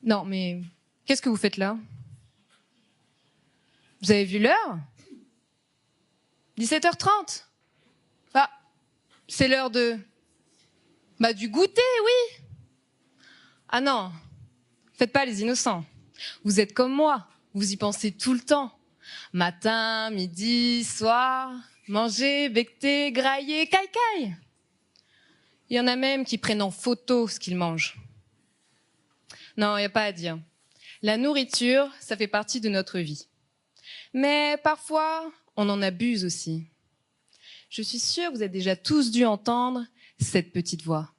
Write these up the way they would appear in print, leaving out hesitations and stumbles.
Non, mais qu'est-ce que vous faites là? Vous avez vu l'heure? 17h30. Ah, c'est l'heure du goûter, oui. Ah non, faites pas les innocents. Vous êtes comme moi, vous y pensez tout le temps. Matin, midi, soir, manger, becter, grailler, caille-caille. Il y en a même qui prennent en photo ce qu'ils mangent. Non, il n'y a pas à dire. La nourriture, ça fait partie de notre vie. Mais parfois, on en abuse aussi. Je suis sûre que vous avez déjà tous dû entendre cette petite voix.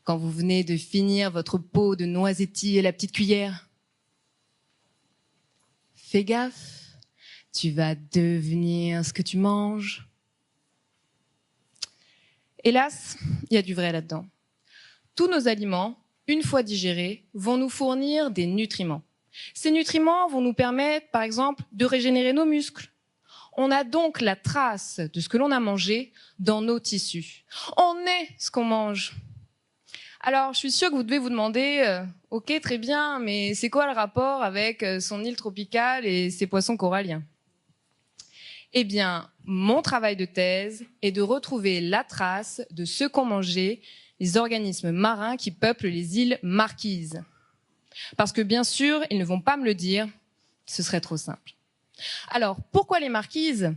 Quand vous venez de finir votre pot de noisettis et la petite cuillère. Fais gaffe, tu vas devenir ce que tu manges. Hélas, il y a du vrai là-dedans. Tous nos aliments, une fois digérés, vont nous fournir des nutriments. Ces nutriments vont nous permettre, par exemple, de régénérer nos muscles. On a donc la trace de ce que l'on a mangé dans nos tissus. On est ce qu'on mange. Alors, je suis sûre que vous devez vous demander, ok, très bien, mais c'est quoi le rapport avec son île tropicale et ses poissons coralliens? Eh bien, mon travail de thèse est de retrouver la trace de ce qu'ont mangé les organismes marins qui peuplent les îles Marquises. Parce que bien sûr, ils ne vont pas me le dire, ce serait trop simple. Alors, pourquoi les Marquises?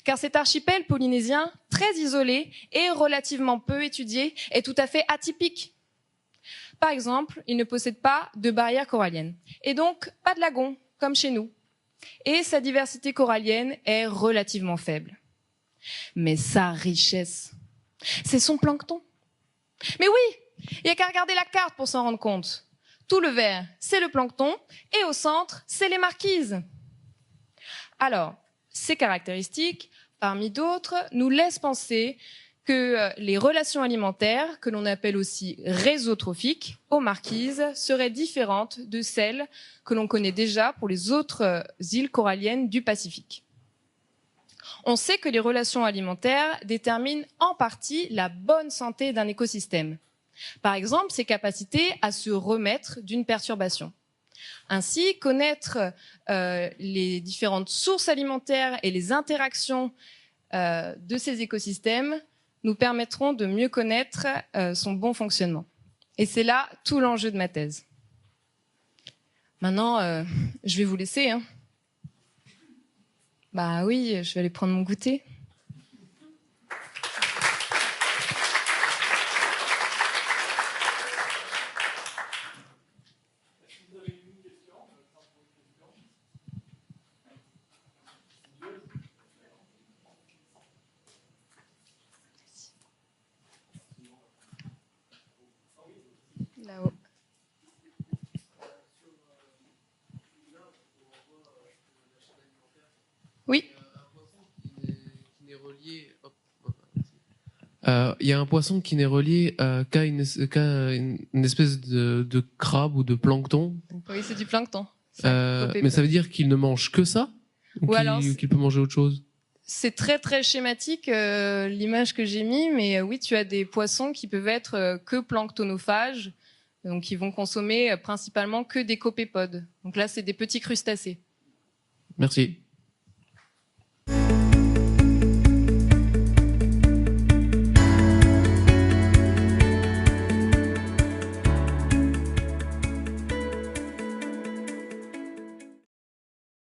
Car cet archipel polynésien, très isolé et relativement peu étudié, est tout à fait atypique. Par exemple, il ne possède pas de barrière corallienne, et donc pas de lagon, comme chez nous. Et sa diversité corallienne est relativement faible. Mais sa richesse, c'est son plancton. Mais oui, il n'y a qu'à regarder la carte pour s'en rendre compte. Tout le vert, c'est le plancton, et au centre, c'est les marquises. Alors, ces caractéristiques, parmi d'autres, nous laissent penser que les relations alimentaires, que l'on appelle aussi réseaux trophiques, aux marquises, seraient différentes de celles que l'on connaît déjà pour les autres îles coralliennes du Pacifique. On sait que les relations alimentaires déterminent en partie la bonne santé d'un écosystème. Par exemple, ses capacités à se remettre d'une perturbation. Ainsi, connaître les différentes sources alimentaires et les interactions de ces écosystèmes nous permettront de mieux connaître son bon fonctionnement. Et c'est là tout l'enjeu de ma thèse. Maintenant, je vais vous laisser. Bah oui, je vais aller prendre mon goûter. Là-haut. Oui. Il y a un poisson qui n'est relié qu'à une espèce de crabe ou de plancton. Oui, c'est du plancton. Mais ça veut dire qu'il ne mange que ça? Ou qu'il peut manger autre chose? C'est très très schématique l'image que j'ai mis, mais oui, tu as des poissons qui peuvent être que planctonophages, donc ils vont consommer principalement que des copépodes. Donc là, c'est des petits crustacés. Merci.